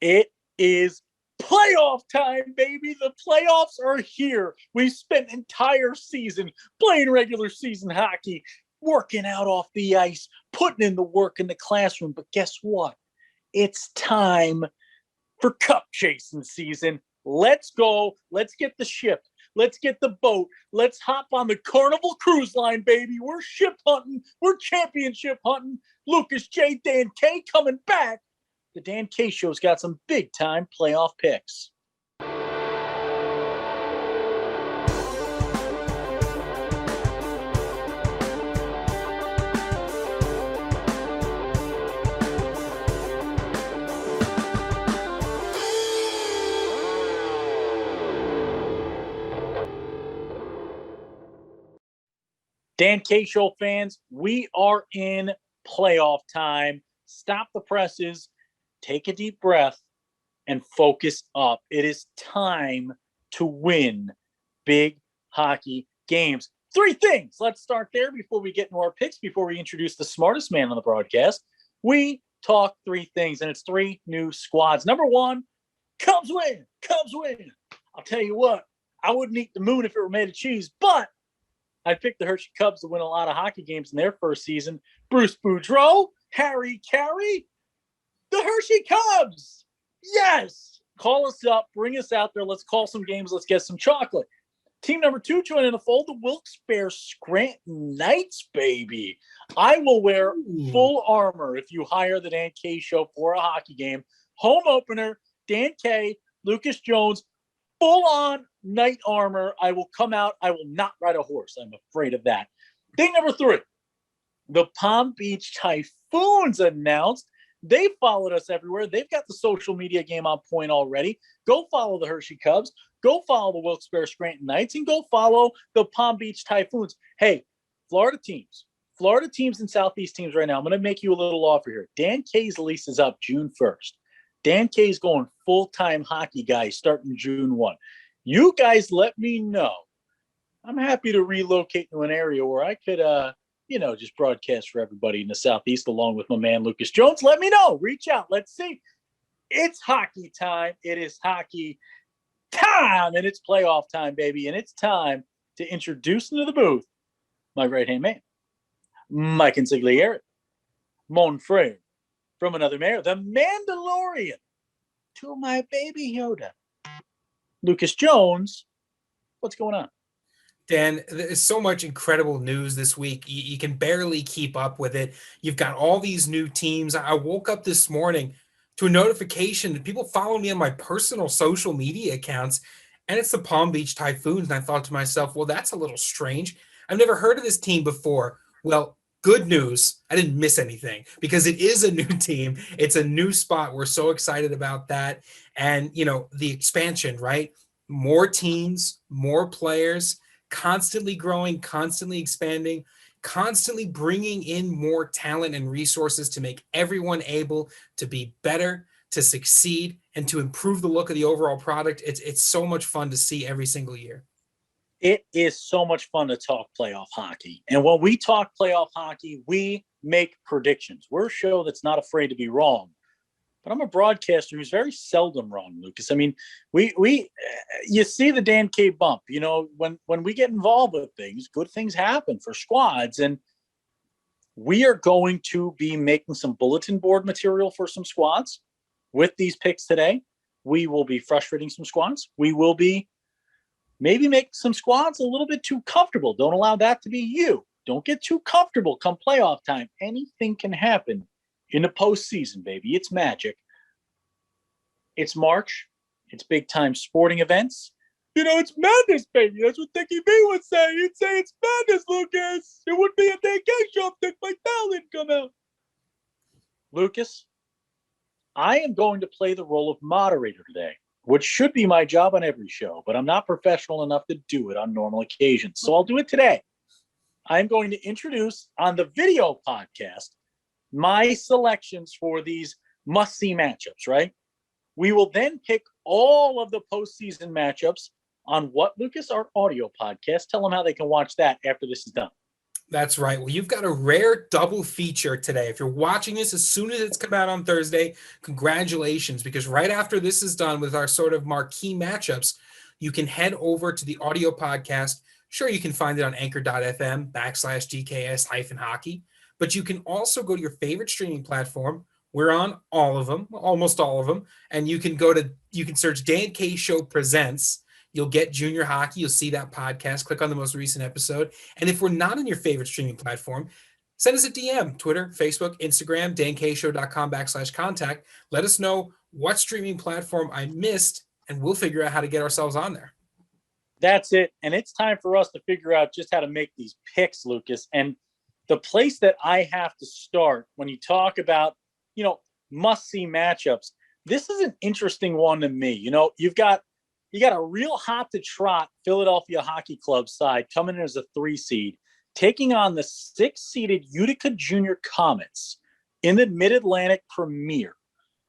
It is playoff time, baby. The playoffs are here. We've spent an entire season playing regular season hockey, working out off the ice, putting in the work in the classroom. But guess what? It's time for cup chasing season. Let's go. Let's get the ship. Let's get the boat. Let's hop on the Carnival Cruise Line, baby. We're ship hunting. We're championship hunting. Lucas J. Dan K coming back. The Dan K Show's got some big-time playoff picks. Dan K Show fans, we are in playoff time. Stop the presses, take a deep breath, and focus up. It is time to win big hockey games. 3 things. Let's start there before we get into our picks, before we introduce the smartest man on the broadcast. We talk 3 things, and it's 3 new squads. Number 1, Cubs win. Cubs win. I'll tell you what, I wouldn't eat the moon if it were made of cheese, but I picked the Hershey Cubs to win a lot of hockey games in their first season. Bruce Boudreau, Harry Carey, the Hershey Cubs. Yes. Call us up. Bring us out there. Let's call some games. Let's get some chocolate. Team number 2 joining the fold, the Wilkes-Barre Scranton Knights, baby. I will wear full armor if you hire the Dan K Show for a hockey game. Home opener, Dan K, Lucas Jones, full-on knight armor. I will come out. I will not ride a horse. I'm afraid of that. Thing number 3, the Palm Beach Typhoons announced. They followed us everywhere. They've got the social media game on point already. Go follow the Hershey Cubs. Go follow the Wilkes-Barre Scranton Knights. And go follow the Palm Beach Typhoons. Hey, Florida teams and Southeast teams right now, I'm going to make you a little offer here. Dan K's lease is up June 1st. Dan K's going full-time hockey guy starting June 1. You guys let me know. I'm happy to relocate to an area where I could, just broadcast for everybody in the Southeast along with my man Lucas Jones. Let me know. Reach out. Let's see. It's hockey time. It is hockey time, and it's playoff time, baby. And it's time to introduce into the booth my right-hand man, Mike Insigliere, mon frere, from another mayor, the Mandalorian, to my baby Yoda, Lucas Jones. What's going on? Dan, there's so much incredible news this week. You can barely keep up with it. You've got all these new teams. I woke up this morning to a notification that people follow me on my personal social media accounts, and it's the Palm Beach Typhoons. And I thought to myself, well, that's a little strange. I've never heard of this team before. Well, good news, I didn't miss anything because it is a new team. It's a new spot. We're so excited about that. And, the expansion, right? More teams, more players, constantly growing, constantly expanding, constantly bringing in more talent and resources to make everyone able to be better, to succeed, and to improve the look of the overall product. It's so much fun to see every single year. It is so much fun to talk playoff hockey. And when we talk playoff hockey, we make predictions. We're a show that's not afraid to be wrong. But I'm a broadcaster who's very seldom wrong, Lucas. I mean, you see the Dan K bump. When we get involved with things, good things happen for squads. And we are going to be making some bulletin board material for some squads with these picks today. We will be frustrating some squads. We will be maybe make some squads a little bit too comfortable. Don't allow that to be you. Don't get too comfortable come playoff time. Anything can happen in the postseason, baby. It's magic. It's March. It's big-time sporting events. It's madness, baby. That's what Dickie B would say. He'd say it's madness, Lucas. It would be a Dan K Show if Dick McDowell didn't come out. Lucas, I am going to play the role of moderator today, which should be my job on every show, but I'm not professional enough to do it on normal occasions. So I'll do it today. I'm going to introduce on the video podcast my selections for these must-see matchups, right? We will then pick all of the postseason matchups on what, Lucas? Our audio podcast. Tell them how they can watch that after this is done. That's right. Well, you've got a rare double feature today. If you're watching this as soon as it's come out on Thursday, congratulations, because right after this is done with our sort of marquee matchups, you can head over to the audio podcast. Sure, you can find it on anchor.fm/DKS hockey, but you can also go to your favorite streaming platform. We're on all of them, almost all of them. And you can search Dan K Show Presents. You'll get junior hockey. You'll see that podcast. Click on the most recent episode. And if we're not on your favorite streaming platform, send us a DM, Twitter, Facebook, Instagram, dankshow.com/contact. Let us know what streaming platform I missed, and we'll figure out how to get ourselves on there. That's it. And it's time for us to figure out just how to make these picks, Lucas. And the place that I have to start when you talk about, must-see matchups, this is an interesting one to me. You got a real hot to trot Philadelphia Hockey Club side coming in as a 3 seed, taking on the 6-seeded Utica Junior Comets in the Mid-Atlantic Premier.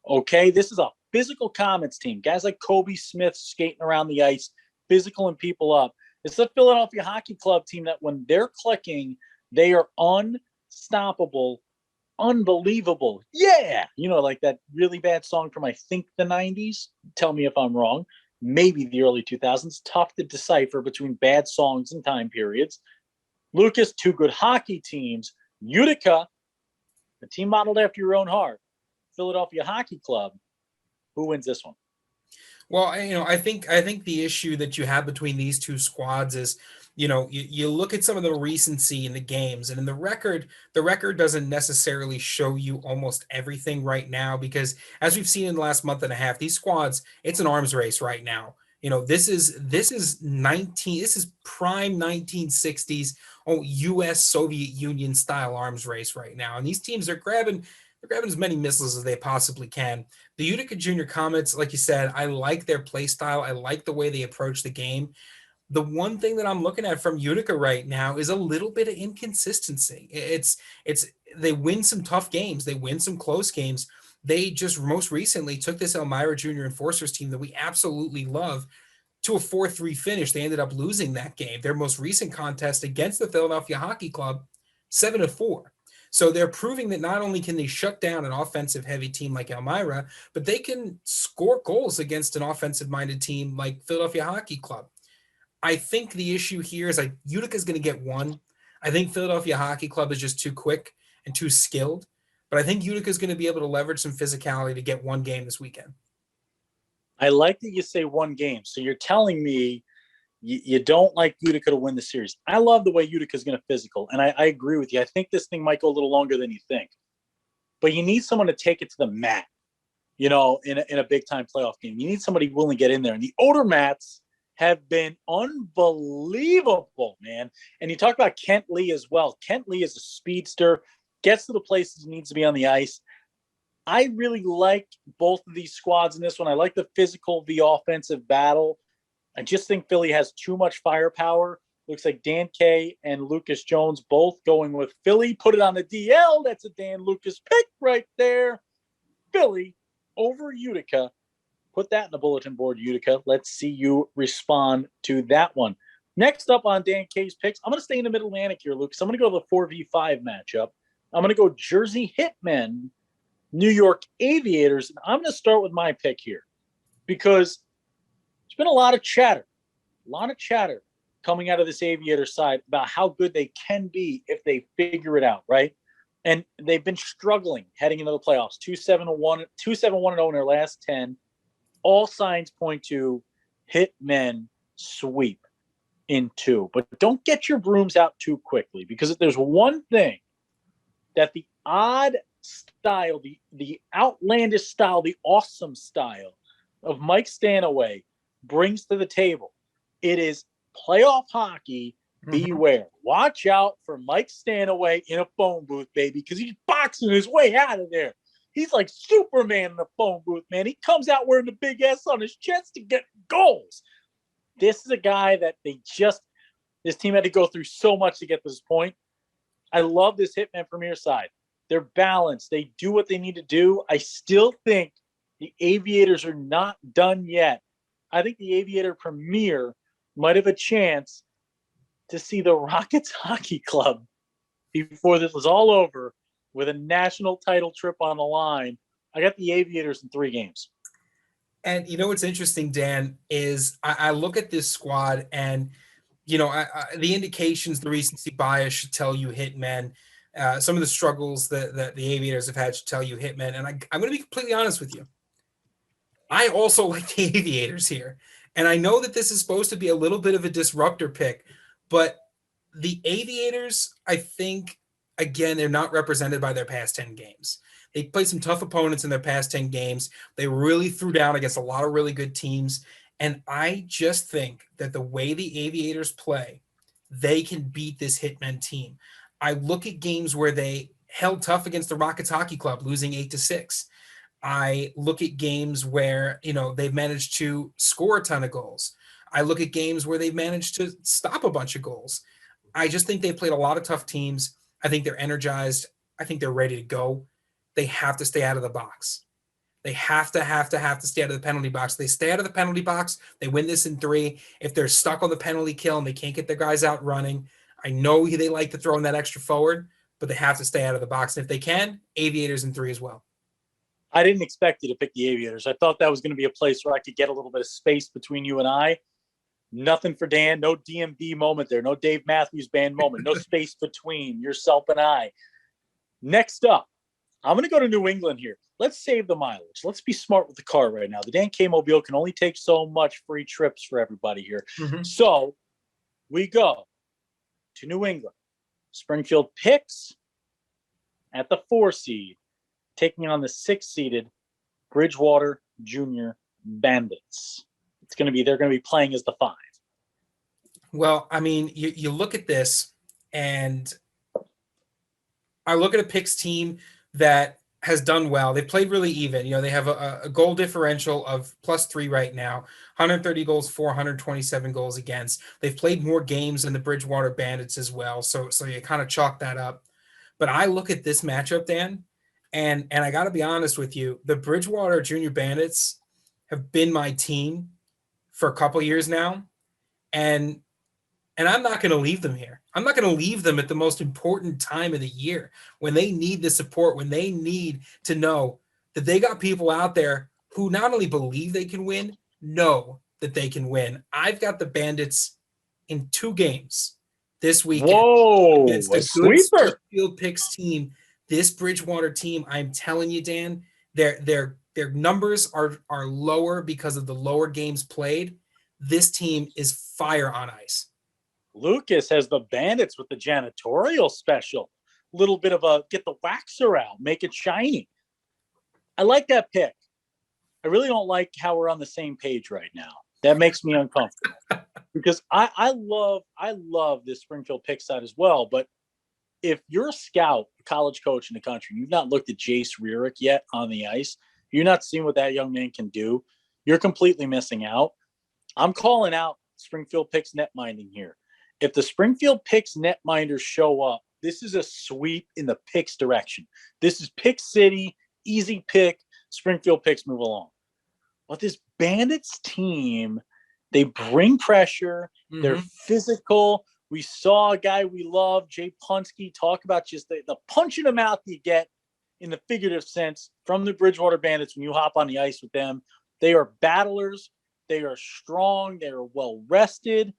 Okay, this is a physical Comets team. Guys like Kobe Smith skating around the ice, physical and people up. It's a Philadelphia Hockey Club team that when they're clicking, they are unstoppable, unbelievable. Yeah, like that really bad song from I think the 90s. Tell me if I'm wrong. Maybe the early 2000s. Tough to decipher between bad songs and time periods. Lucas, 2 good hockey teams. Utica, a team modeled after your own heart. Philadelphia Hockey Club. Who wins this one? Well, I think the issue that you have between these two squads is, you look at some of the recency in the games, and in the record doesn't necessarily show you almost everything right now, because as we've seen in the last month and a half, these squads, it's an arms race right now. This is prime 1960s US Soviet Union style arms race right now, and these teams are grabbing as many missiles as they possibly can. The Utica Junior Comets, like you said, I like their play style. I like the way they approach the game. The one thing that I'm looking at from Utica right now is a little bit of inconsistency. They win some tough games. They win some close games. They just most recently took this Elmira Junior Enforcers team that we absolutely love to a 4-3 finish. They ended up losing that game. Their most recent contest against the Philadelphia Hockey Club, 7-4. So they're proving that not only can they shut down an offensive-heavy team like Elmira, but they can score goals against an offensive-minded team like Philadelphia Hockey Club. I think the issue here is Utica's going to get one. I think Philadelphia Hockey Club is just too quick and too skilled. But I think Utica's going to be able to leverage some physicality to get one game this weekend. I like that you say one game. So you're telling me you don't like Utica to win the series. I love the way Utica's going to physical, and I agree with you. I think this thing might go a little longer than you think. But you need someone to take it to the mat, in a big-time playoff game. You need somebody willing to get in there. And the older mats have been unbelievable, man. And you talk about Kent Lee as well. Kent Lee is a speedster, gets to the places he needs to be on the ice. I really like both of these squads in this one. I like the physical, the offensive battle. I just think Philly has too much firepower. Looks like Dan K and Lucas Jones both going with Philly. Put it on the DL. That's a Dan Lucas pick right there. Philly over Utica. Put that in the bulletin board, Utica. Let's see you respond to that one. Next up on Dan K's picks, I'm going to stay in the Mid-Atlantic here, Lucas. I'm going to go to the 4v5 matchup. I'm going to go Jersey Hitmen, New York Aviators. And I'm going to start with my pick here because there's been a lot of chatter coming out of this Aviator side about how good they can be if they figure it out, right? And they've been struggling heading into the playoffs. 2-7-1-0 in their last 10. All signs point to Hitmen sweep in 2. But don't get your brooms out too quickly, because if there's one thing that the odd style, the outlandish style, the awesome style of Mike Stanaway brings to the table, it is playoff hockey. Beware. Watch out for Mike Stanaway in a phone booth, baby, because he's boxing his way out of there. He's like Superman in the phone booth, man. He comes out wearing the big S on his chest to get goals. This is a guy that this team had to go through so much to get to this point. I love this Hitman Premier side. They're balanced. They do what they need to do. I still think the Aviators are not done yet. I think the Aviator Premier might have a chance to see the Rockets Hockey Club before this was all over with a national title trip on the line. I got the Aviators in 3 games. And you know what's interesting, Dan, is I look at this squad and, the indications, the recency bias should tell you Hitmen. Some of the struggles that the Aviators have had should tell you Hitmen. And I'm going to be completely honest with you. I also like the Aviators here. And I know that this is supposed to be a little bit of a disruptor pick, but the Aviators, I think, again, they're not represented by their past 10 games. They played some tough opponents in their past 10 games. They really threw down against a lot of really good teams. And I just think that the way the Aviators play, they can beat this Hitmen team. I look at games where they held tough against the Rockets Hockey Club, losing 8-6. I look at games where, they've managed to score a ton of goals. I look at games where they've managed to stop a bunch of goals. I just think they've played a lot of tough teams. I think they're energized. I think they're ready to go. They have to stay out of the box. They have to stay out of the penalty box. They stay out of the penalty box. They win this in 3. If they're stuck on the penalty kill and they can't get their guys out running, I know they like to throw in that extra forward, but they have to stay out of the box. And if they can, Aviators in 3 as well. I didn't expect you to pick the Aviators. I thought that was going to be a place where I could get a little bit of space between you and I. Nothing for Dan. No DMB moment there. No Dave Matthews Band moment. No space between yourself and I. Next up, I'm going to go to New England here. Let's save the mileage. Let's be smart with the car right now. The Dan K Mobile can only take so much free trips for everybody here. Mm-hmm. So we go to New England. Springfield picks at the 4 seed, taking on the 6-seeded Bridgewater Junior Bandits. They're going to be playing as the 5. Well, I mean, you look at this, and I look at a Picks team that has done well. They've played really even. They have a goal differential of +3 right now, 130 goals for, 127 goals against. They've played more games than the Bridgewater Bandits as well, so you kind of chalk that up. But I look at this matchup, Dan, and I got to be honest with you, the Bridgewater Junior Bandits have been my team for a couple years now, and I'm not going to leave them here. I'm not going to leave them at the most important time of the year when they need the support, when they need to know that they got people out there who not only believe they can win, know that they can win. I've got the Bandits in 2 games this weekend. Whoa, Against a good Springfield Picks team, this Bridgewater team, I'm telling you, Dan, their numbers are lower because of the lower games played. This team is fire on ice. Lucas has the Bandits with the janitorial special. Little bit of a get the waxer out, make it shiny. I like that pick. I really don't like how we're on the same page right now. That makes me uncomfortable because I love this Springfield pick side as well. But if you're a scout, a college coach in the country, you've not looked at Jace Rearick yet on the ice, you're not seeing what that young man can do, you're completely missing out. I'm calling out Springfield Picks netminding here. If the Springfield Picks netminders show up, this is a sweep in the Picks direction. This is Pick City, easy pick. Springfield Picks move along. But this Bandits team, they bring pressure. Mm-hmm. They're physical. We saw a guy we love, Jay Punske, talk about just the punch in the mouth you get in the figurative sense from the Bridgewater Bandits when you hop on the ice with them. They are battlers. They are strong. They are well rested.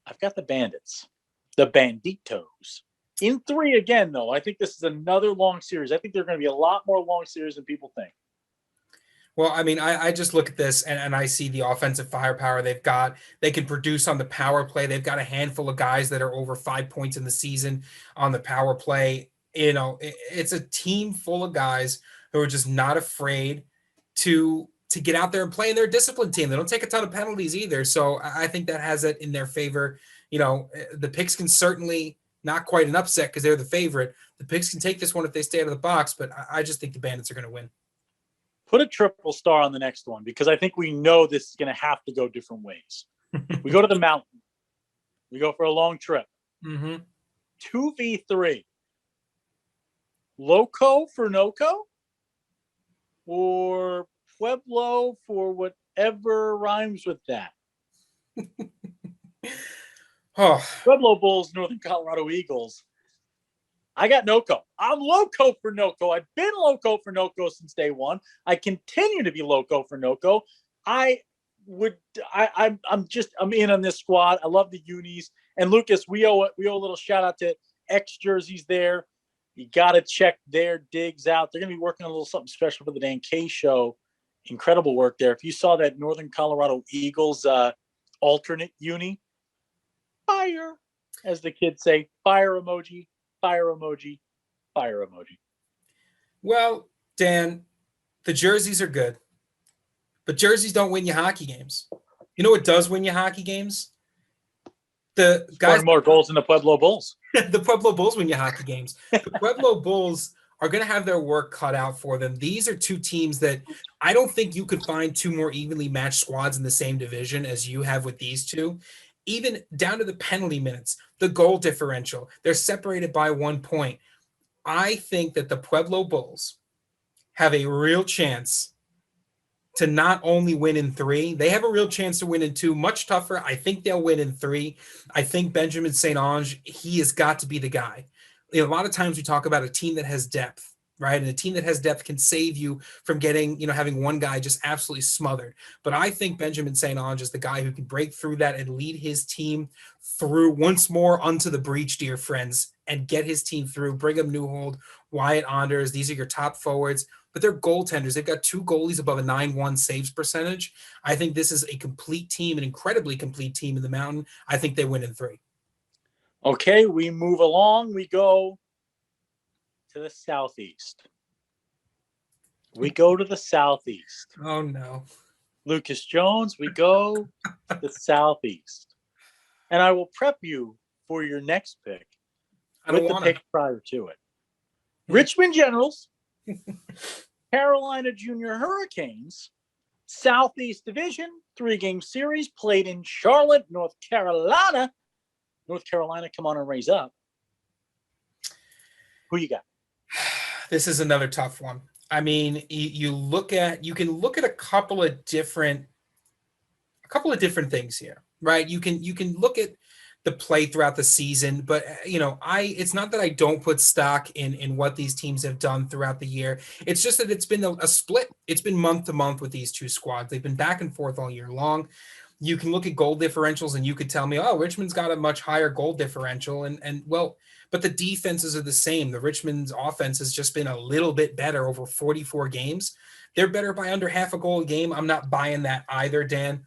I've got the Bandits, the Banditos. In 3 again, though. I think this is another long series. I think they're going to be a lot more long series than people think. Well, I mean, I just look at this and I see the offensive firepower they've got. They can produce on the power play. They've got a handful of guys that are over 5 points in the season on the power play. It's a team full of guys who are just not afraid to get out there and play, and they're a disciplined team. They don't take a ton of penalties either. So I think that has it in their favor. The Picks can certainly not quite an upset because they're the favorite. The Picks can take this one if they stay out of the box, but I just think the Bandits are going to win. Put a triple star on the next one because I think we know this is going to have to go different ways. We go to the mountain. We go for a long trip. Mm-hmm. 2v3. Loco for Noco? Or Pueblo for whatever rhymes with that? Oh, Pueblo Bulls, Northern Colorado Eagles. I got NoCo. I'm loco for NoCo. I've been loco for NoCo since day one. I continue to be loco for NoCo. I'm in on this squad. I love the unis. And Lucas, we owe a little shout out to X jerseys there. You got to check their digs out. They're going to be working on a little something special for the Dan K show. Incredible work there. If you saw that Northern Colorado Eagles alternate uni, fire, as the kids say, fire emoji, fire emoji, fire emoji. well, Dan, the jerseys are good, but jerseys don't win you hockey games. You know what does win you hockey games? The guys, scoring more goals than the Pueblo Bulls. the Pueblo Bulls win you hockey games. The Pueblo Bulls are going to have their work cut out for them. These are two teams that I don't think you could find two more evenly matched squads in the same division as you have with these two. Even down to the penalty minutes, the goal differential, they're separated by 1 point. I think that the Pueblo Bulls have a real chance to not only win in 3, they have a real chance to win in 2. Much tougher. I think they'll win in 3. I think Benjamin St. Ange, he has got to be the guy. A lot of times we talk about a team that has depth, right? And a team that has depth can save you from getting, having one guy just absolutely smothered. But I think Benjamin St. Ange is the guy who can break through that and lead his team through once more onto the breach, dear friends, and get his team through. Brigham Newhold, Wyatt Anders, these are your top forwards. But they're goaltenders. They've got 2 goalies above a 9-1 saves percentage. I think this is a complete team, an incredibly complete team in the Mountain. I think they win in 3. Okay, we move along. We go to the Southeast. Oh, no. Lucas Jones, we go to the Southeast. And I will prep you for your next pick with the pick prior to it. Richmond Generals, Carolina Junior Hurricanes, Southeast Division, 3-game series played in Charlotte, North Carolina. North Carolina, come on and raise up. Who you got? This is another tough one. I mean, you can look at a couple of different things here, right? You can look at the play throughout the season, but it's not that I don't put stock in what these teams have done throughout the year. It's just that it's been a split. It's been month to month with these two squads. They've been back and forth all year long. You can look at goal differentials and you could tell me, oh, Richmond's got a much higher goal differential, but the defenses are the same. The Richmond's offense has just been a little bit better over 44 games. They're better by under half a goal a game. I'm not buying that either, Dan.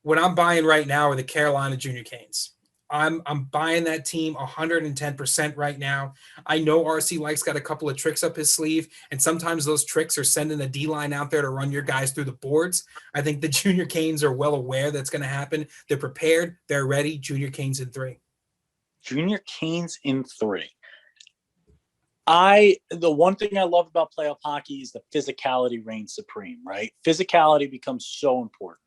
What I'm buying right now are the Carolina Junior Canes. I'm buying that team 110% right now. I know RC Like's got a couple of tricks up his sleeve, and sometimes those tricks are sending a D-line out there to run your guys through the boards. I think the Junior Canes are well aware that's going to happen. They're prepared. They're ready. Junior Canes in 3. Junior Canes in 3. The one thing I love about playoff hockey is the physicality reigns supreme, right? Physicality becomes so important.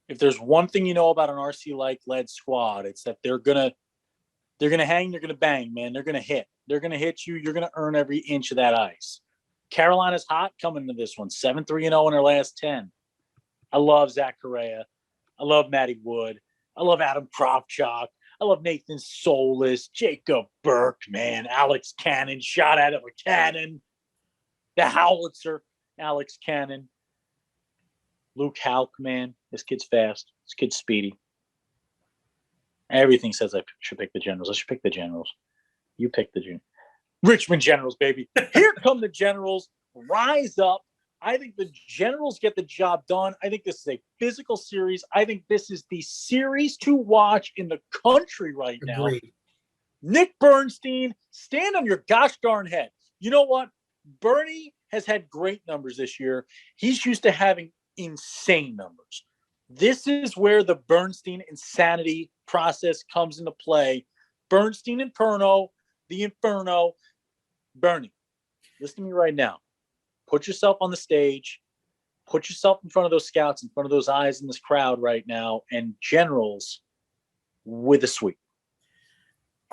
If there's one thing you know about an RC like led squad, it's that they're gonna hang, they're gonna bang, man. They're gonna hit. They're gonna hit you. You're gonna earn every inch of that ice. Carolina's hot coming into this one, 7-3-0 in their last 10. I love Zach Correa. I love Matty Wood. I love Adam Kravchuk. I love Nathan Solis, Jacob Burke, man. Alex Cannon, shot out of a cannon. The Howitzer, Alex Cannon. Luke Halk, man. This kid's fast. This kid's speedy. Everything says I should pick the Generals. I should pick the Generals. You pick the Richmond Generals, baby. Here come the Generals. Rise up. I think the Generals get the job done. I think this is a physical series. I think this is the series to watch in the country right now. Agreed. Nick Bernstein, stand on your gosh darn head. You know what? Bernie has had great numbers this year. He's used to having insane numbers. This is where the Bernstein insanity process comes into play. Bernstein Inferno, the Inferno. Bernie, listen to me right now. Put yourself on the stage. Put yourself in front of those scouts, in front of those eyes in this crowd right now, and Generals with a sweep.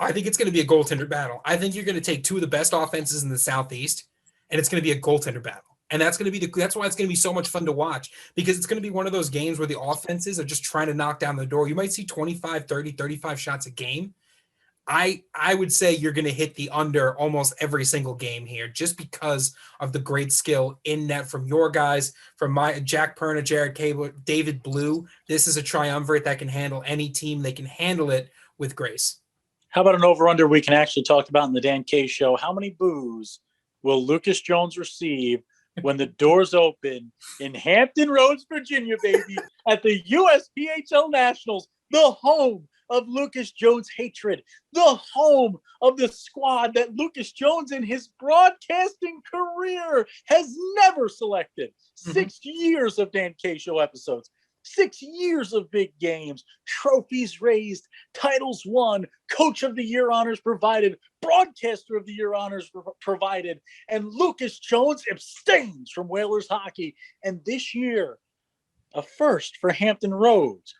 I think it's going to be a goaltender battle. I think you're going to take 2 of the best offenses in the Southeast, and it's going to be a goaltender battle. And that's why it's going to be so much fun to watch, because it's going to be one of those games where the offenses are just trying to knock down the door. You might see 25, 30, 35 shots a game. I would say you're going to hit the under almost every single game here, just because of the great skill in net from your guys, from my Jack Perna, Jared Cable, David Blue. This is a triumvirate that can handle any team. They can handle it with grace. How about an over-under we can actually talk about in the Dan K Show? How many boos will Lucas Jones receive when the doors open in Hampton Roads, Virginia, baby, at the USPHL Nationals, the home of Lucas Jones' hatred, the home of the squad that Lucas Jones in his broadcasting career has never selected. 6 years of Dan K Show episodes, 6 years of big games, trophies raised, titles won, Coach of the Year honors provided, Broadcaster of the Year honors provided, and Lucas Jones abstains from Whalers hockey. And this year, a first for Hampton Roads.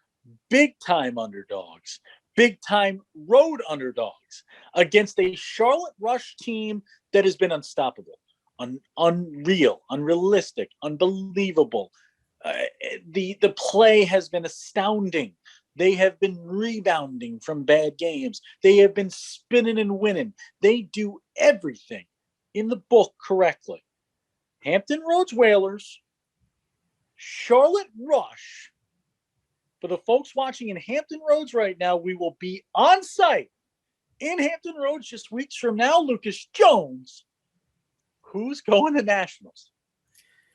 Big-time underdogs, big-time road underdogs against a Charlotte Rush team that has been unstoppable, unreal, unrealistic, unbelievable. The play has been astounding. They have been rebounding from bad games. They have been spinning and winning. They do everything in the book correctly. Hampton Roads Whalers, Charlotte Rush. For the folks watching in Hampton Roads right now, we will be on site in Hampton Roads just weeks from now. Lucas Jones, who's going to Nationals?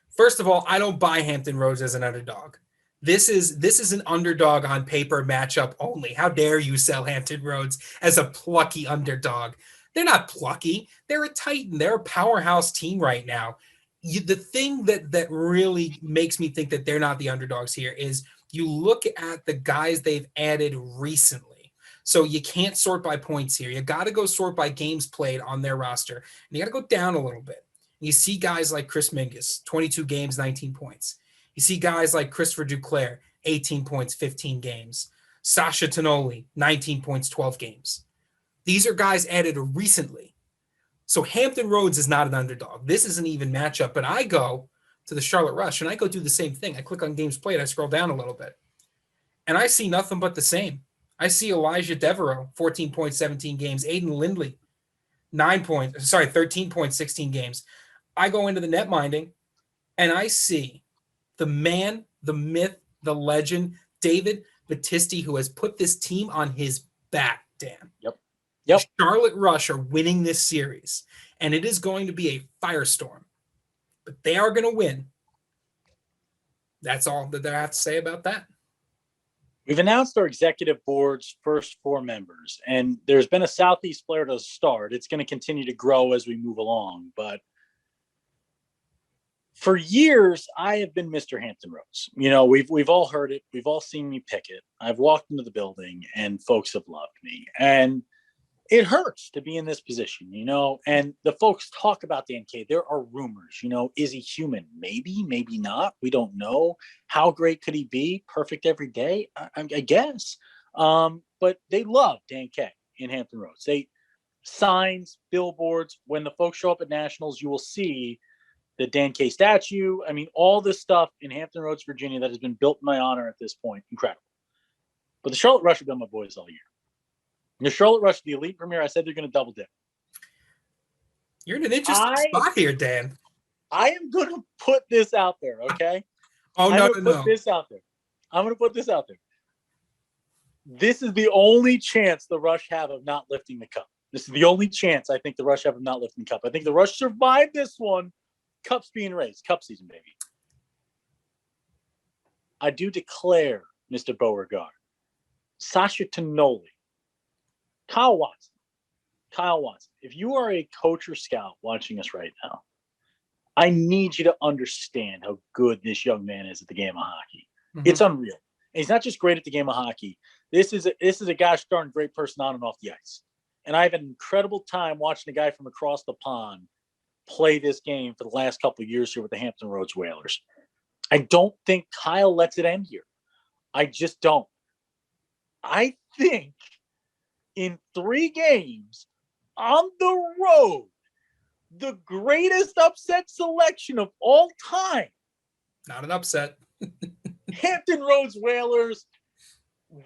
First of all, I don't buy Hampton Roads as an underdog. This is an underdog on paper matchup only. How dare you sell Hampton Roads as a plucky underdog? They're not plucky. They're a Titan. They're a powerhouse team right now. The thing that really makes me think that they're not the underdogs here is you look at the guys they've added recently. So you can't sort by points here. You got to go sort by games played on their roster. And you got to go down a little bit. You see guys like Chris Mingus, 22 games, 19 points. You see guys like Christopher Duclair, 18 points, 15 games. Sasha Tonoli, 19 points, 12 games. These are guys added recently. So Hampton Roads is not an underdog. This is an even matchup, but I go to the Charlotte Rush and I go do the same thing. I click on games played. I scroll down a little bit and I see nothing but the same. I see Elijah Devereaux, 14 points, 17 games. Aiden Lindley, 13 points, 16 games. I go into the net minding and I see the man, the myth, the legend, David Battisti, who has put this team on his back, Dan. Yep. Charlotte Rush are winning this series, and it is going to be a firestorm, but they are going to win. That's all that I have to say about that. We've announced our executive board's first 4 members, and there's been a Southeast player to start. It's going to continue to grow as we move along, but for years, I have been Mr. Hampton Roads. You know, we've all heard it. We've all seen me pick it. I've walked into the building, and folks have loved me. And it hurts to be in this position, you know, and the folks talk about Dan K. There are rumors, you know, is he human? Maybe, maybe not. We don't know. How great could he be? Perfect every day? I guess. But they love Dan K in Hampton Roads. They signs, billboards. When the folks show up at Nationals, you will see the Dan K statue. I mean, all this stuff in Hampton Roads, Virginia that has been built in my honor at this point. Incredible. But the Charlotte Rush have been my boys all year. The Charlotte Rush, the elite premiere, I said they're going to double dip. You're in an interesting spot here, Dan. I am going to put this out there, okay? Oh, I'm no. going to put this out there. I'm going to put this out there. This is the only chance the Rush have of not lifting the cup. This is the only chance I think the Rush have of not lifting the cup. I think the Rush survived this one. Cup's being raised. Cup season, baby. I do declare, Mr. Beauregard, Sasha Tonoli, Kyle Watson, if you are a coach or scout watching us right now, I need you to understand how good this young man is at the game of hockey. Mm-hmm. It's unreal. And he's not just great at the game of hockey. This is a gosh darn great person on and off the ice. And I have an incredible time watching a guy from across the pond play this game for the last couple of years here with the Hampton Roads Whalers. I don't think Kyle lets it end here. I just don't. I think in 3 games on the road the greatest upset selection of all time. Not an upset. Hampton Roads Whalers.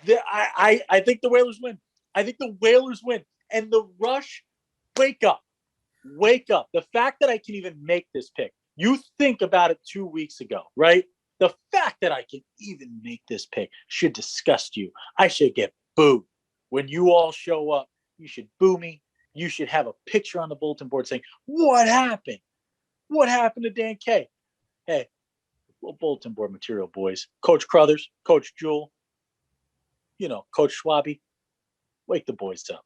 I think the Whalers win. I think the Whalers win. And the Rush, wake up. Wake up. The fact that I can even make this pick, you think about it 2 weeks ago, right? The fact that I can even make this pick should disgust you. I should get booed. When you all show up, you should boo me. You should have a picture on the bulletin board saying, what happened? What happened to Dan K? Hey, little bulletin board material, boys. Coach Crothers, Coach Jewell, Coach Schwabe, wake the boys up.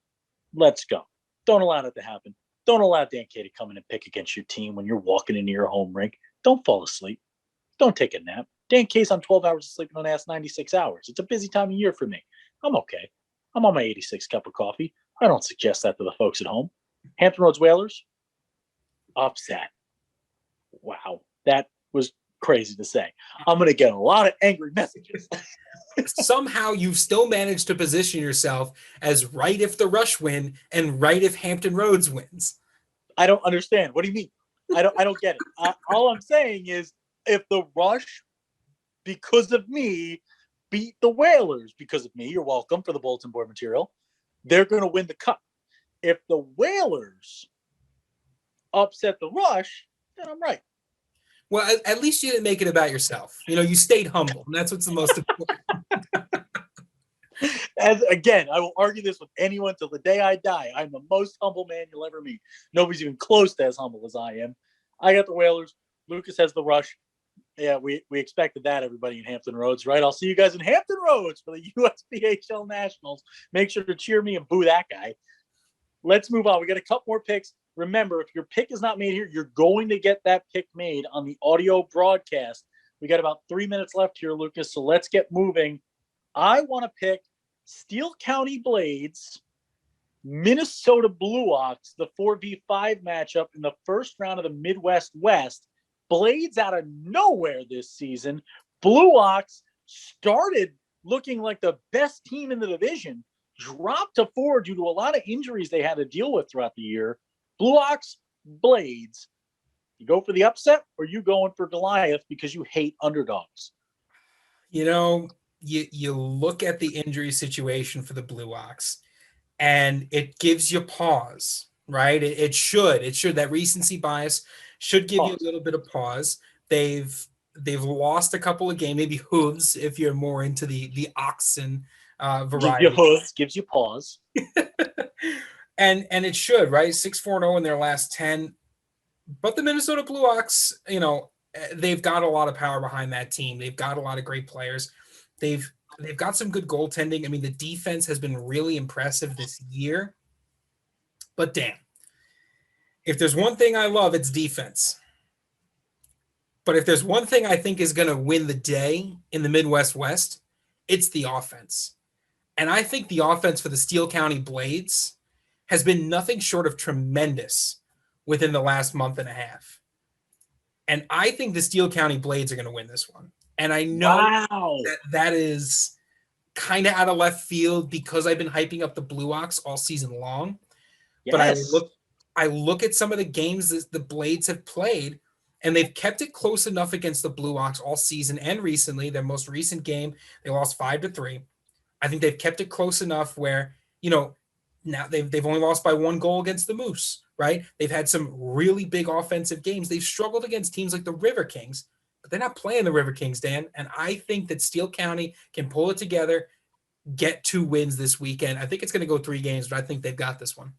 Let's go. Don't allow that to happen. Don't allow Dan K to come in and pick against your team when you're walking into your home rink. Don't fall asleep. Don't take a nap. Dan K's on 12 hours of sleep in the last 96 hours. It's a busy time of year for me. I'm okay. I'm on my 86 cup of coffee. I don't suggest that to the folks at home. Hampton Roads Whalers, upset. Wow. That was crazy to say. I'm going to get a lot of angry messages. Somehow you've still managed to position yourself as right if the Rush win and right if Hampton Roads wins. I don't understand. What do you mean? I don't get it. All I'm saying is if the Rush, because of me, beat the Whalers because of me, you're welcome for the bulletin board material, they're going to win the cup. If the Whalers upset the Rush, then I'm right. Well, at least you didn't make it about yourself. You stayed humble, and that's what's the most important. As again, I will argue this with anyone till the day I die. I'm the most humble man you'll ever meet. Nobody's even close to as humble as I am. I got the Whalers. Lucas has the Rush. Yeah, we expected that, everybody in Hampton Roads, right? I'll see you guys in Hampton Roads for the USPHL Nationals. Make sure to cheer me and boo that guy. Let's move on. We got a couple more picks. Remember, if your pick is not made here, you're going to get that pick made on the audio broadcast. We got about 3 minutes left here, Lucas, so let's get moving. I want to pick Steele County Blades, Minnesota Blue Ox, the 4v5 matchup in the first round of the Midwest West. Blades out of nowhere this season. Blue Ox started looking like the best team in the division, dropped to 4 due to a lot of injuries they had to deal with throughout the year. Blue Ox, Blades. You go for the upset or you going for Goliath because you hate underdogs? You look at the injury situation for the Blue Ox and it gives you pause, right? It should. That recency bias should give you a little bit of pause. They've lost a couple of games, maybe hooves if you're more into the oxen variety. Gives you hooves, gives you pause. and it should, right? 6-4-0 in their last 10. But the Minnesota Blue Ox, they've got a lot of power behind that team. They've got a lot of great players. They've got some good goaltending. I mean, the defense has been really impressive this year. But damn, if there's one thing I love, it's defense. But if there's one thing I think is going to win the day in the Midwest West, it's the offense. And I think the offense for the Steele County Blades has been nothing short of tremendous within the last month and a half. And I think the Steele County Blades are going to win this one. And I know that is kind of out of left field because I've been hyping up the Blue Ox all season long. Yes. But I look at some of the games that the Blades have played, and they've kept it close enough against the Blue Ox all season and recently. Their most recent game, they lost 5-3. I think they've kept it close enough where, now they've only lost by 1 goal against the Moose, right? They've had some really big offensive games. They've struggled against teams like the River Kings, but they're not playing the River Kings, Dan. And I think that Steele County can pull it together, get 2 wins this weekend. I think it's going to go 3 games, but I think they've got this one.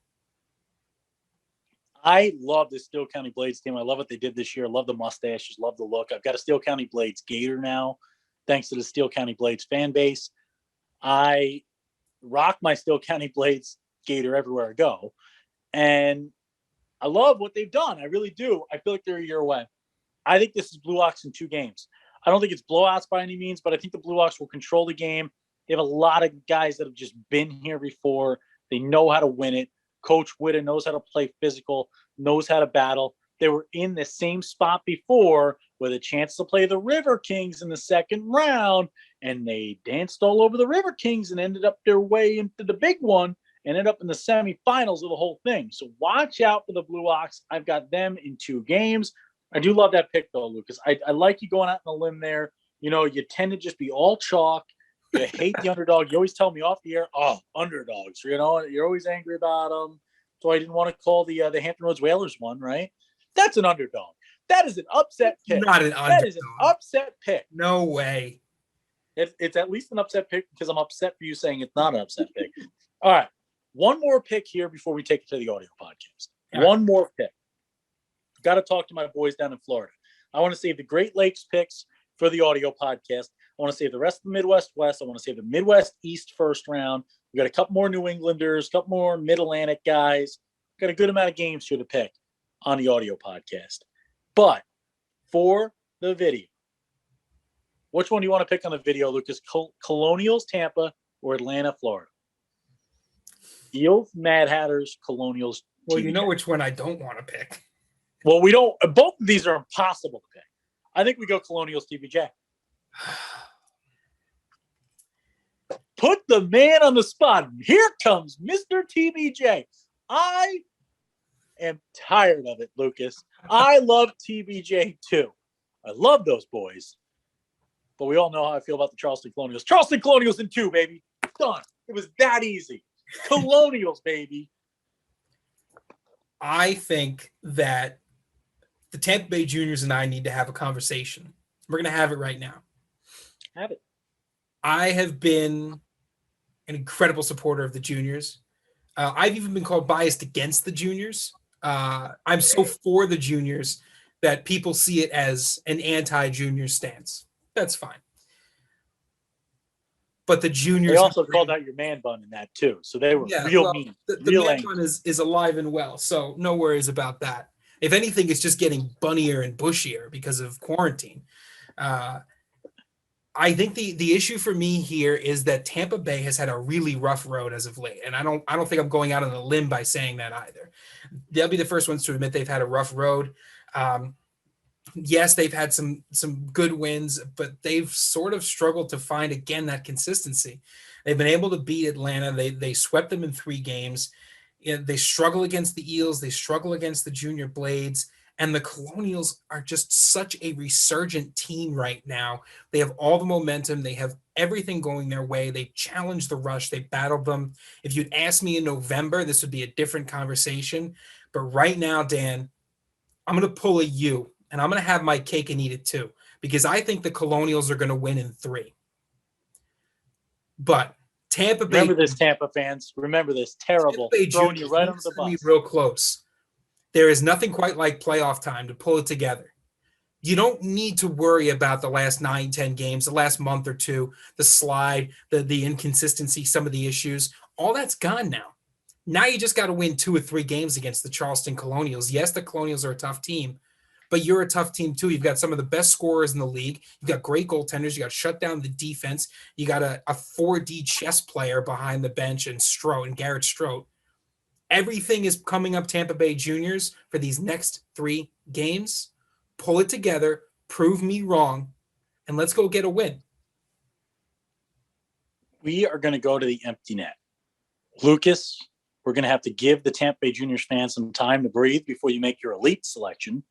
I love the Steele County Blades team. I love what they did this year. I love the mustaches, love the look. I've got a Steele County Blades Gator now, thanks to the Steele County Blades fan base. I rock my Steele County Blades Gator everywhere I go. And I love what they've done. I really do. I feel like they're a year away. I think this is Blue Ox in 2 games. I don't think it's blowouts by any means, but I think the Blue Ox will control the game. They have a lot of guys that have just been here before. They know how to win it. Coach Whitta knows how to play physical, knows how to battle. They were in the same spot before with a chance to play the River Kings in the second round, and they danced all over the River Kings and ended up their way into the big one and end up in the semifinals of the whole thing. So watch out for the Blue Ox. I've got them in 2 games. I do love that pick, though, Lucas. I like you going out on a limb there. You tend to just be all chalk. You hate the underdog. You always tell me off the air, underdogs. You're always angry about them. So I didn't want to call the Hampton Roads Whalers one, right? That's an underdog. That is an upset pick. Not an underdog. That is an upset pick. No way. It's at least an upset pick because I'm upset for you saying it's not an upset pick. All right. One more pick here before we take it to the audio podcast. All right. One more pick. Got to talk to my boys down in Florida. I want to save the Great Lakes picks for the audio podcast. I want to save the rest of the Midwest West. I want to save the Midwest East first round. We got a couple more New Englanders, a couple more Mid-Atlantic guys. Got a good amount of games here to pick on the audio podcast. But for the video, which one do you want to pick on the video, Lucas? Colonials, Tampa, or Atlanta, Florida? Eels, Mad Hatters, Colonials. Well, TBJ. you know which one I don't want to pick. Well, we don't. Both of these are impossible to pick. I think we go Colonials, TBJ. Put the man on the spot. Here comes Mr. TBJ. I am tired of it, Lucas. I love TBJ too. I love those boys. But we all know how I feel about the Charleston Colonials. Charleston Colonials in 2, baby. Done. It was that easy. Colonials, baby. I think that the Tampa Bay Juniors and I need to have a conversation. We're going to have it right now. Have it. I have been an incredible supporter of the Juniors. I've even been called biased against the Juniors. I'm so for the Juniors that people see it as an anti-Junior stance. That's fine. But the Juniors... They also called out your man bun in that too. So they were mean. The man bun is alive and well, so no worries about that. If anything, it's just getting bunnier and bushier because of quarantine. I think the issue for me here is that Tampa Bay has had a really rough road as of late, and I don't think I'm going out on a limb by saying that either. They'll be the first ones to admit they've had a rough road. Yes, they've had some good wins, but they've sort of struggled to find again that consistency. They've been able to beat Atlanta. They swept them in 3 games. They struggle against the Eels. They struggle against the Junior Blades. And the Colonials are just such a resurgent team right now. They have all the momentum. They have everything going their way. They challenged the rush. They battled them. If you'd asked me in November, this would be a different conversation. But right now, Dan, I'm going to pull a U, and I'm going to have my cake and eat it too, because I think the Colonials are going to win in 3. But Tampa Bay... Remember this, Tampa fans. Remember this. Terrible. Throwing you right under the bus. Real close. There is nothing quite like playoff time to pull it together. You don't need to worry about the last 9, 10 games, the last month or two, the slide, the inconsistency, some of the issues. All that's gone now. Now you just got to win 2 or 3 games against the Charleston Colonials. Yes, the Colonials are a tough team, but you're a tough team too. You've got some of the best scorers in the league. You've got great goaltenders. You got to shut down the defense. You got a 4D chess player behind the bench and Garrett Strout. Everything is coming up Tampa Bay Juniors for these next 3 games. Pull it together, prove me wrong, and let's go get a win. We are going to go to the empty net. Lucas, we're going to have to give the Tampa Bay Juniors fans some time to breathe before you make your elite selection.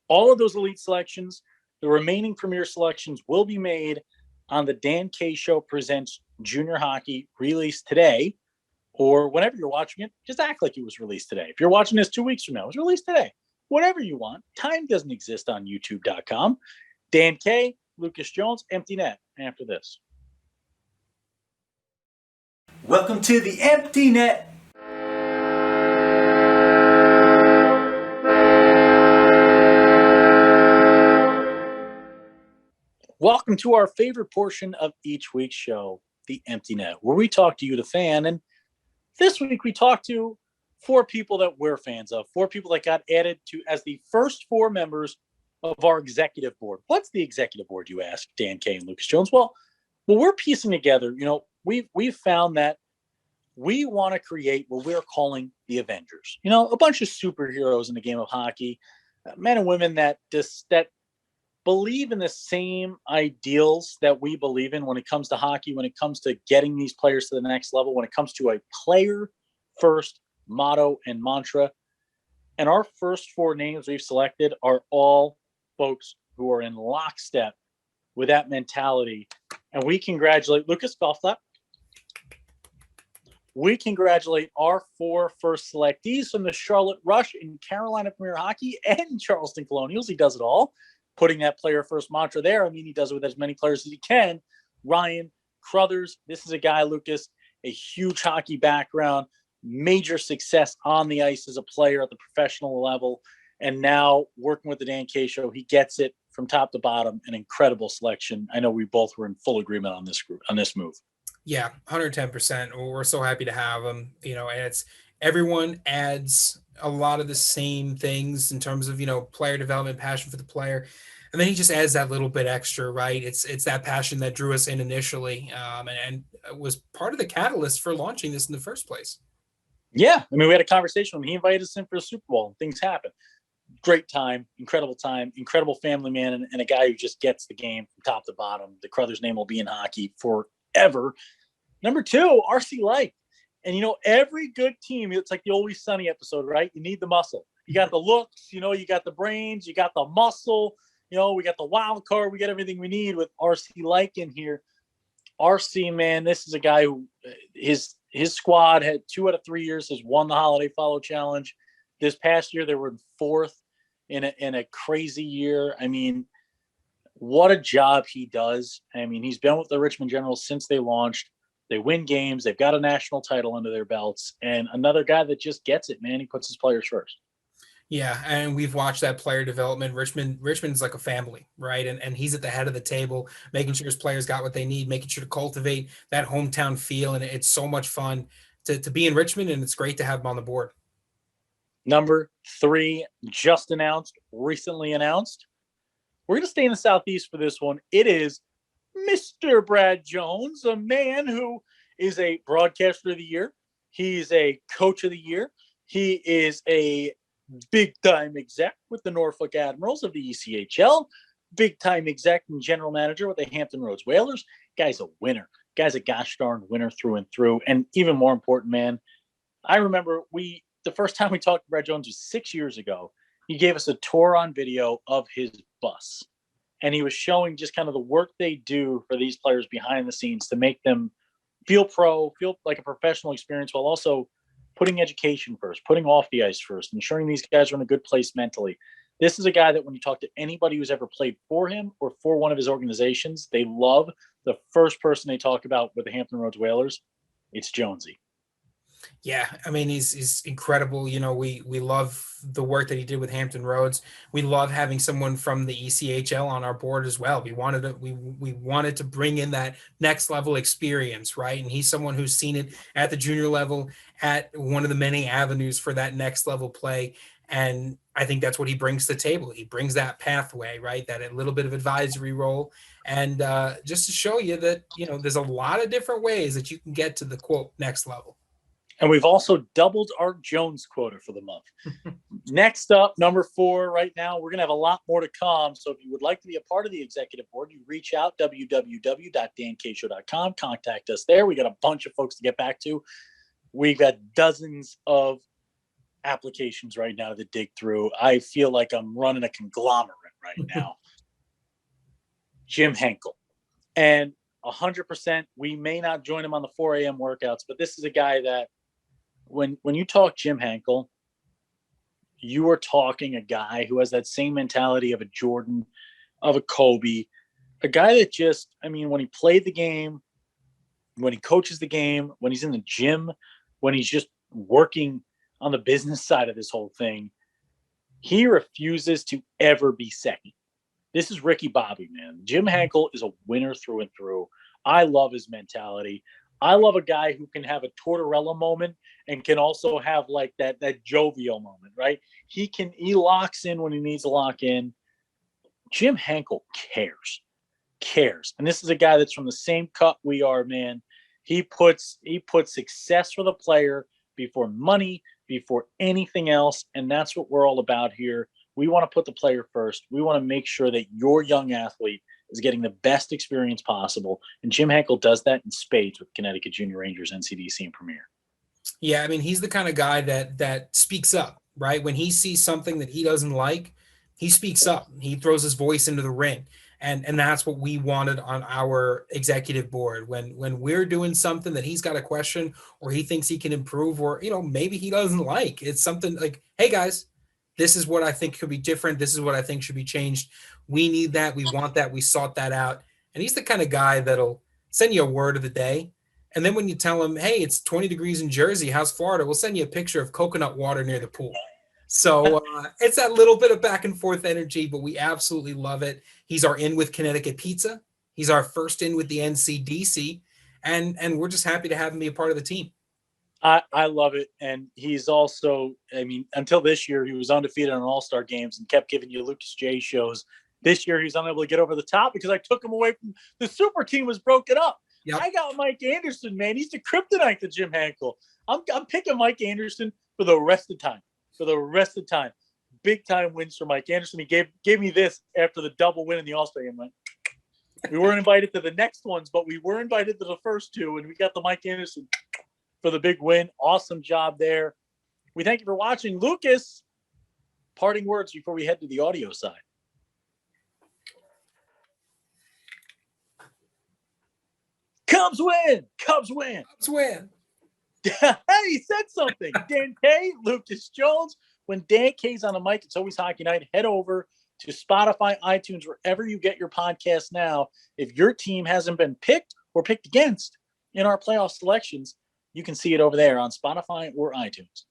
All of those elite selections, the remaining premier selections will be made on the Dan K Show Presents Junior Hockey released today. Or whenever you're watching it, just act like it was released today. If you're watching this 2 weeks from now, it was released today. Whatever you want. Time doesn't exist on YouTube.com. Dan K, Lucas Jones, empty net after this. Welcome to the empty net. Welcome to our favorite portion of each week's show, the empty net, where we talk to you, the fan. And this week we talked to 4 people that we're fans of, 4 people that got added to as the first 4 members of our executive board. What's the executive board, you ask, Dan K and Lucas Jones? Well, we're piecing together, we've found that we want to create what we're calling the Avengers. A bunch of superheroes in the game of hockey, men and women that believe in the same ideals that we believe in when it comes to hockey, when it comes to getting these players to the next level, when it comes to a player first motto and mantra. And our first 4 names we've selected are all folks who are in lockstep with that mentality. And we congratulate Lucas Gofflap. We congratulate our 4 first selectees from the Charlotte Rush in Carolina Premier Hockey and Charleston Colonials. He does it all, putting that player first mantra there. I mean, he does it with as many players as he can. Ryan Crothers, this is a guy, Lucas, a huge hockey background, major success on the ice as a player at the professional level, and now working with the Dan K Show, he gets it from top to bottom. An incredible selection. I know we both were in full agreement on this move. Yeah, 110%. We're so happy to have him. And it's everyone adds a lot of the same things in terms of player development, passion for the player. And then he just adds that little bit extra, right? It's that passion that drew us in initially, and was part of the catalyst for launching this in the first place. Yeah, I mean, we had a conversation with him. He invited us in for a Super Bowl, and things happen. Great time, incredible family man, and a guy who just gets the game from top to bottom. The Crothers name will be in hockey forever. Number 2, RC Light. And, every good team, it's like the Always Sunny episode, right? You need the muscle. You got the looks, you got the brains, you got the muscle. We got the wild card. We got everything we need with RC Like in here. RC, man, this is a guy who his squad had 2 out of 3 years has won the Holiday Follow Challenge. This past year, they were in 4th in a crazy year. I mean, what a job he does. I mean, he's been with the Richmond Generals since they launched. They win games. They've got a national title under their belts. And another guy that just gets it, man. He puts his players first. Yeah, and we've watched that player development. Richmond's like a family, right? And he's at the head of the table, making sure his players got what they need, making sure to cultivate that hometown feel. And it's so much fun to be in Richmond, and it's great to have him on the board. Number 3, just announced, recently announced. We're going to stay in the Southeast for this one. It is Mr. Brad Jones, a man who is a broadcaster of the year. He's a coach of the year. He is a big-time exec with the Norfolk Admirals of the ECHL, big-time exec and general manager with the Hampton Roads Whalers. Guy's a winner. Guy's a gosh darn winner through and through. And even more important, man, I remember the first time we talked to Brad Jones was 6 years ago. He gave us a tour on video of his bus. And he was showing just kind of the work they do for these players behind the scenes to make them feel like a professional experience, while also putting education first, putting off the ice first, ensuring these guys are in a good place mentally. This is a guy that when you talk to anybody who's ever played for him or for one of his organizations, they love the first person they talk about with the Hampton Roads Whalers. It's Jonesy. Yeah, I mean, he's incredible. We love the work that he did with Hampton Roads. We love having someone from the ECHL on our board as well. We wanted to bring in that next level experience, right? And he's someone who's seen it at the junior level, at one of the many avenues for that next level play. And I think that's what he brings to the table. He brings that pathway, right? That a little bit of advisory role. And just to show you that, there's a lot of different ways that you can get to the quote next level. And we've also doubled our Jones quota for the month. Next up, number 4 right now, we're going to have a lot more to come. So if you would like to be a part of the executive board, you reach out, www.dankshow.com. Contact us there. We got a bunch of folks to get back to. We've got dozens of applications right now to dig through. I feel like I'm running a conglomerate right now. Jim Henkel. And 100%, we may not join him on the 4 a.m. workouts, but this is a guy that when you talk Jim Henkel, you are talking a guy who has that same mentality of a Jordan, of a Kobe, a guy that just, I mean, when he played the game, when he coaches the game, when he's in the gym, when he's just working on the business side of this whole thing, he refuses to ever be second. This is Ricky Bobby, man. Jim Henkel is a winner through and through. I love his mentality. I love a guy who can have a Tortorella moment and can also have like that jovial moment, right? He locks in when he needs to lock in. Jim Henkel cares. And this is a guy that's from the same cut we are, man. He puts success for the player before money, before anything else. And that's what we're all about here. We want to put the player first. We want to make sure that your young athlete is getting the best experience possible. And Jim Henkel does that in spades with Connecticut Junior Rangers, NCDC, and Premier. Yeah, I mean, he's the kind of guy that speaks up, right? When he sees something that he doesn't like, he speaks up. He throws his voice into the ring. And that's what we wanted on our executive board. When we're doing something that he's got a question or he thinks he can improve, or maybe he doesn't like, it's something like, hey guys, this is what I think could be different. This is what I think should be changed. We need that. We want that. We sought that out. And he's the kind of guy that'll send you a word of the day. And then when you tell him, hey, it's 20 degrees in Jersey, how's Florida? We'll send you a picture of coconut water near the pool. So it's that little bit of back and forth energy, but we absolutely love it. He's our in with Connecticut Pizza. He's our first in with the NCDC. And we're just happy to have him be a part of the team. I love it. And he's also, I mean, until this year, he was undefeated on All-Star games and kept giving you Lucas J shows. This year, he's unable to get over the top because I took him away from the super team was broken up. Yep. I got Mike Anderson, man. He's the kryptonite to Jim Hankel. I'm picking Mike Anderson for the rest of the time. For the rest of the time. Big time wins for Mike Anderson. He gave me this after the double win in the All-Star game. We weren't invited to the next ones, but we were invited to the first two, and we got the Mike Anderson for the big win. Awesome job there. We thank you for watching. Lucas, parting words before we head to the audio side. Cubs win! Cubs win! Cubs win! Hey, he said something. Dan K, Lucas Jones. When Dan K's on the mic, it's always Hockey Night. Head over to Spotify, iTunes, wherever you get your podcast now. If your team hasn't been picked or picked against in our playoff selections, you can see it over there on Spotify or iTunes.